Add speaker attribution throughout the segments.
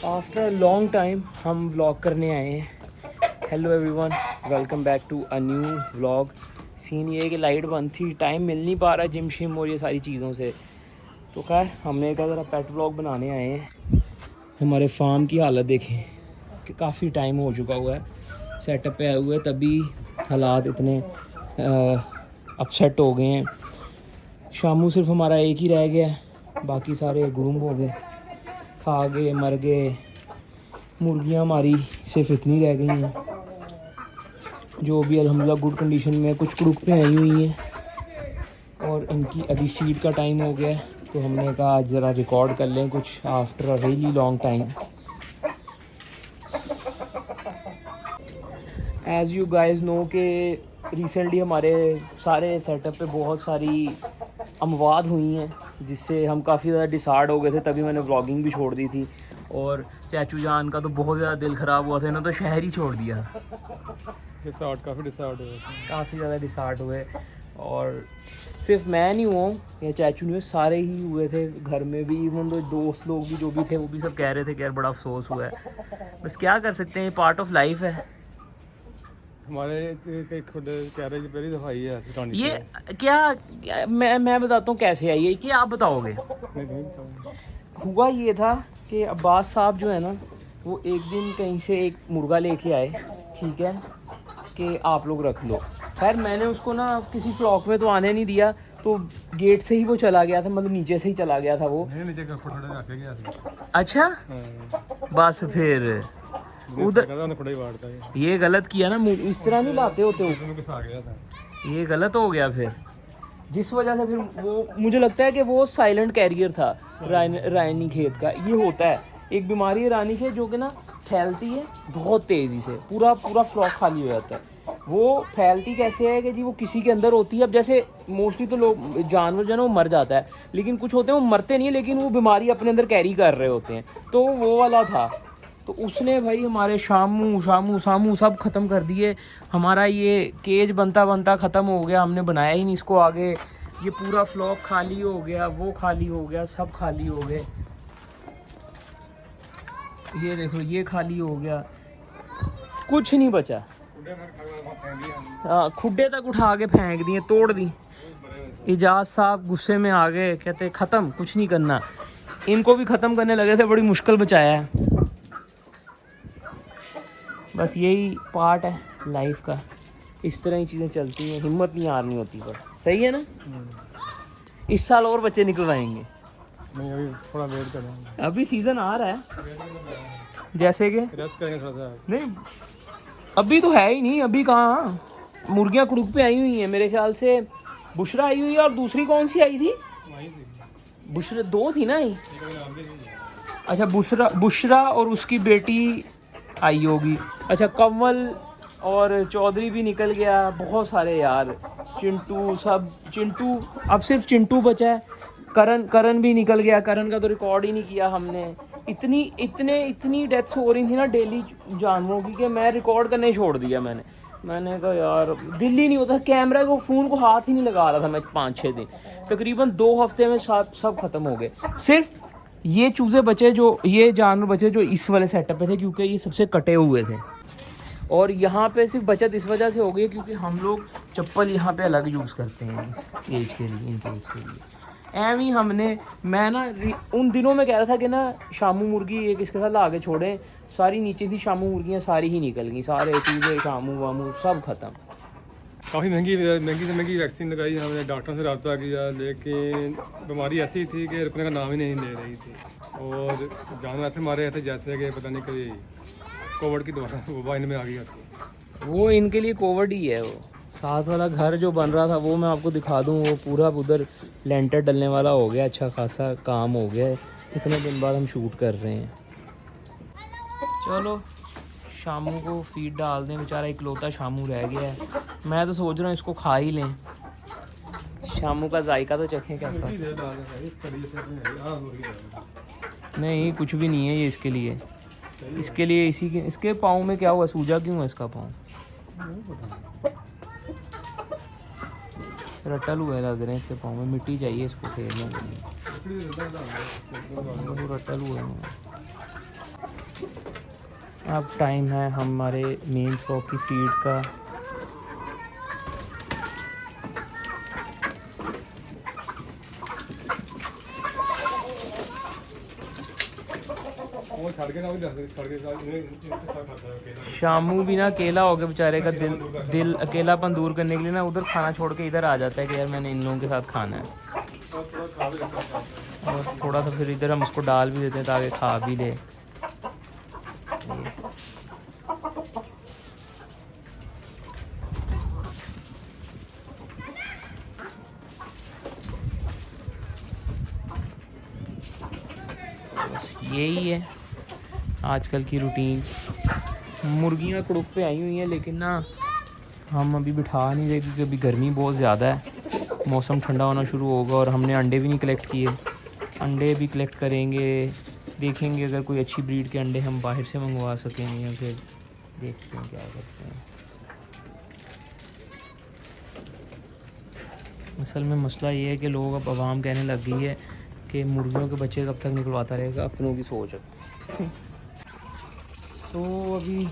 Speaker 1: After long time हम vlog करने आए हैं। Hello everyone, welcome back to a new vlog. Scene ये है कि लाइट बंद थी, टाइम मिल नहीं पा रहा जिम शिम और ये सारी चीज़ों से। तो खैर हमने कहा ज़रा पेट व्लॉग बनाने आए हैं। हमारे फार्म की हालत देखें कि काफ़ी टाइम हो चुका हुआ है सेटअप पे आए हुए, तभी हालात इतने अपसेट हो गए हैं। शामू सिर्फ हमारा एक ही रह गया है, बाकी सारे गुम हो गए, खा गए, मर गए। मुर्गियाँ हमारी सिर्फ इतनी रह गई हैं जो भी अल्हम्दुलिल्लाह गुड कंडीशन में, कुछ कुड़ुक पे आई हुई हैं और इनकी अभी फीड का टाइम हो गया है। तो हमने कहा आज ज़रा रिकॉर्ड कर लें कुछ after a really long time. As you guys know कि रिसेंटली हमारे सारे सेटअप पे बहुत सारी अमवात हुई हैं जिससे हम काफ़ी ज़्यादा डिसार्ड हो गए थे, तभी मैंने व्लॉगिंग भी छोड़ दी थी। और चाचू जान का तो बहुत ज़्यादा दिल ख़राब हुआ था, इन्होंने तो शहर ही छोड़ दिया। काफ़ी ज़्यादा डिसार्ड हुए। और सिर्फ मैं नहीं हुआ या चाचू नहीं हुए, सारे ही हुए थे घर में भी। इवन तो दोस्त लोग भी जो भी थे वो भी सब कह रहे थे कि यार बड़ा अफसोस हुआ है। बस क्या कर सकते हैं, पार्ट ऑफ लाइफ है।
Speaker 2: हमारे खुद कह रहे पहली दफ़ा आई है
Speaker 1: ये क्या मैं बताता हूँ कैसे आई है कि आप बताओगे। हुआ ये था कि अब्बास साहब जो है ना, वो एक दिन कहीं से एक मुर्गा लेके आए, ठीक है, कि आप लोग रख लो। खैर मैंने उसको ना किसी फ्लॉक में तो आने नहीं दिया, तो गेट से ही वो चला गया था, मतलब नीचे से ही चला गया था वो।
Speaker 2: नीचे आके गया था।
Speaker 1: अच्छा, बस फिर
Speaker 2: उधर
Speaker 1: ये गलत किया ना, इस तरह नहीं लाते होते
Speaker 2: आ गया था।
Speaker 1: ये गलत हो गया फिर, जिस वजह से फिर वो, मुझे लगता है कि वो साइलेंट कैरियर था रानी खेत का। ये होता है, एक बीमारी है रानी खेत जो कि ना फैलती है बहुत तेज़ी से, पूरा पूरा फ्लॉक खाली हो जाता है। वो फैलती कैसे है कि जी वो किसी के अंदर होती है। अब जैसे मोस्टली तो लोग जानवर जो है ना वो मर जाता है, लेकिन कुछ होते हैं वो मरते नहीं है, लेकिन वो बीमारी अपने अंदर कैरी कर रहे होते हैं। तो वो वाला था। तो उसने भाई हमारे शामू शामू सामू सब ख़त्म कर दिए। हमारा ये केज बनता बनता ख़त्म हो गया, हमने बनाया ही नहीं इसको आगे। ये पूरा फ्लॉक खाली हो गया, वो खाली हो गया, सब खाली हो गए। ये देखो ये खाली हो गया, कुछ नहीं बचा। हाँ, खुड्डे तक उठा के फेंक दिए, तोड़ दी। इजाज़ साहब गुस्से में आ गए, कहते ख़त्म, कुछ नहीं करना। इनको भी ख़त्म करने लगे थे, बड़ी मुश्किल बचाया है। बस यही पार्ट है लाइफ का, इस तरह ही चीज़ें चलती हैं, हिम्मत नहीं हारनी होती। पर सही है ना, इस साल और बच्चे निकलवाएंगे।
Speaker 2: नहीं अभी थोड़ा वेट करेंगे,
Speaker 1: अभी सीज़न आ रहा है, जैसे कि
Speaker 2: रेस्ट करेंगे थोड़ा सा।
Speaker 1: नहीं अभी तो है ही नहीं, अभी कहाँ। मुर्गियाँ कुड़ुक पे आई हुई हैं मेरे ख्याल से। बुशरा आई हुई है और दूसरी कौन सी आई थी? बुशरा दो थी ना ही। अच्छा, बुशरा और उसकी बेटी आई होगी। अच्छा, कंवल और चौधरी भी निकल गया, बहुत सारे यार। चिंटू, सब चिंटू, अब सिर्फ चिंटू बचा है। करण भी निकल गया, करण का तो रिकॉर्ड ही नहीं किया हमने। इतनी डेथ्स हो रही थी ना डेली जानवरों की कि मैं रिकॉर्ड करने छोड़ दिया। मैंने कहा यार दिल ही नहीं होता, कैमरा को फ़ोन को हाथ ही नहीं लगा रहा था मैं 5-6 दिन। तकरीबन 2 हफ्ते में सब ख़त्म हो गए। सिर्फ ये चूज़े बचे, जो ये जानवर बचे जो इस वाले सेटअप पे थे, क्योंकि ये सबसे कटे हुए थे। और यहाँ पे सिर्फ बचत इस वजह से हो गई क्योंकि हम लोग चप्पल यहाँ पे अलग यूज़ करते हैं इस केज के लिए, इन केज के लिए। एम ही हमने, मैं ना उन दिनों में कह रहा था कि ना शामू मुर्गी एक इसके साथ ला के छोड़ें, सारी नीचे थी शामू मुर्गियाँ, सारी ही निकल गई, सारे चूज़े शामू वामू सब ख़त्म।
Speaker 2: काफ़ी महंगी से महंगी वैक्सीन लगाई, हमने डॉक्टर से रब्ता किया, लेकिन बीमारी ऐसी थी कि रुकने का नाम ही नहीं ले रही थी। और जानवर ऐसे मारे थे जैसे कि पता नहीं कि कोविड की दौरान वबा इनमें आ गई थी।
Speaker 1: वो इनके लिए कोविड ही है। वो साथ वाला घर जो बन रहा था वो मैं आपको दिखा दूँ, वो पूरा उधर लेंटर डलने वाला हो गया, अच्छा खासा काम हो गया है। इतने दिन बाद हम शूट कर रहे हैं। चलो शामू को फीड डाल दें, बेचारा इकलौता शामू रह गया है। मैं तो सोच रहा हूँ इसको खा ही लें, शामू का जायका तो चखें कैसा। नहीं कुछ भी नहीं है ये इसके लिए, इसके पाँव में क्या हुआ, सूजा क्यों है इसका पाँव? रटल हुए लग रहे हैं इसके पाँव में, मिट्टी चाहिए इसको खेलने के लिए, रटल हुए हैं। अब टाइम है हमारे मेन शॉप की फीड का।
Speaker 2: वो छड़ के ना भी छड़ के इन्हें
Speaker 1: शामू भी ना अकेला हो गया बेचारे का, दिल अकेलापन दूर करने के लिए ना उधर खाना छोड़ के इधर आ जाता है कि यार मैंने इन लोगों के साथ खाना है।
Speaker 2: थोड़ा खा भी लेता है।
Speaker 1: और थोड़ा सा फिर इधर हम उसको डाल भी देते हैं ताकि खा भी ले। बस यही है आजकल की रूटीन। मुर्गियाँ कुड़ुक पे आई हुई हैं लेकिन ना हम अभी बिठा नहीं रहे क्योंकि अभी गर्मी बहुत ज़्यादा है। मौसम ठंडा होना शुरू होगा और हमने अंडे भी नहीं कलेक्ट किए। अंडे भी कलेक्ट करेंगे, देखेंगे अगर कोई अच्छी ब्रीड के अंडे हम बाहर से मंगवा सकें या फिर देखते हैं क्या करते हैं। असल में मसला ये है कि लोग अब आवाम कहने लग गई है कि मुर्गियों के बच्चे कब तक निकलवाता रहेगा, अपनों की सोच है। तो अभी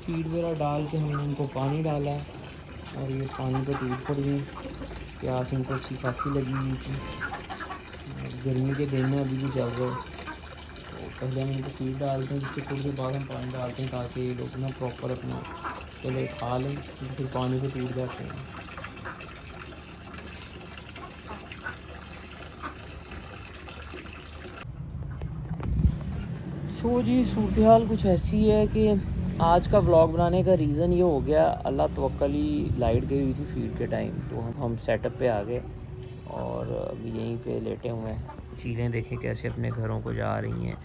Speaker 1: फीड वगैरह डाल के हमने इनको पानी डाला और ये पानी पर टूट पड़ गई। प्यास इनको अच्छी खासी लगी हुई थी, गर्मी के दिन में अभी भी चल रहे। तो पहले हम इनको फीड डालते हैं, जिसके थोड़ी देर बाद हम पानी डालते हैं ताकि ये लोग ना प्रॉपर अपना पहले खा लें, फिर पानी पे टूट जाते हैं। सो जी सूरत हाल कुछ ऐसी है कि आज का व्लॉग बनाने का रीज़न ये हो गया, अल्लाह तवक्कली लाइट गई हुई थी फीड के टाइम, तो हम सेटअप पे आ गए और अभी यहीं पे लेटे हुए हैं। चीज़ें देखें कैसे अपने घरों को जा रही हैं।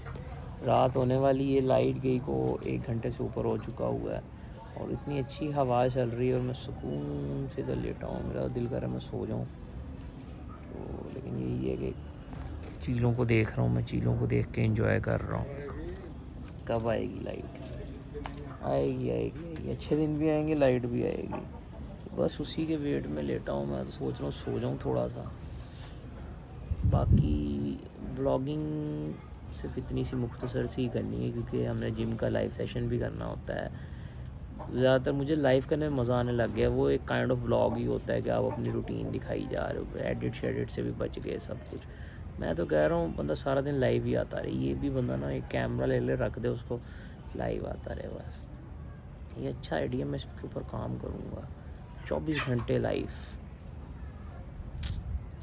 Speaker 1: रात होने वाली है, लाइट गई को 1 घंटे से ऊपर हो चुका हुआ है और इतनी अच्छी हवा चल रही है और मैं सुकून से इधर लेटा हूँ। मेरा दिल कर रहा है मैं सो जाऊँ, तो लेकिन यही है कि चीज़ों को देख रहा हूँ, मैं चीज़ों को देख के एंजॉय कर रहा हूँ। कब आएगी लाइट? आएगी आएगी आएगी, अच्छे दिन भी आएंगे, लाइट भी आएगी। तो बस उसी के वेट में लेटा हूँ मैं, तो सोच रहा हूँ सो जाऊँ थोड़ा सा। बाकी व्लॉगिंग सिर्फ इतनी सी मुख्तसर सी करनी है क्योंकि हमने जिम का लाइव सेशन भी करना होता है। ज़्यादातर मुझे लाइव करने में मज़ा आने लग गया। वो एक काइंड ऑफ व्लॉग ही होता है कि आप अपनी रूटीन दिखाई जा रहे हो, एडिट शेडिट से भी बच गए सब कुछ। मैं तो कह रहा हूँ बंदा सारा दिन लाइव ही आता रहे, ये भी बंदा ना एक कैमरा ले ले रख दे, उसको लाइव आता रहे बस। ये अच्छा आइडिया, मैं इसके ऊपर काम करूँगा। 24 घंटे लाइव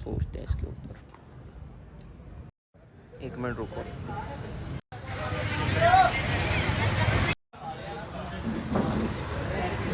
Speaker 1: सोचते हैं इसके ऊपर। 1 मिनट रुको।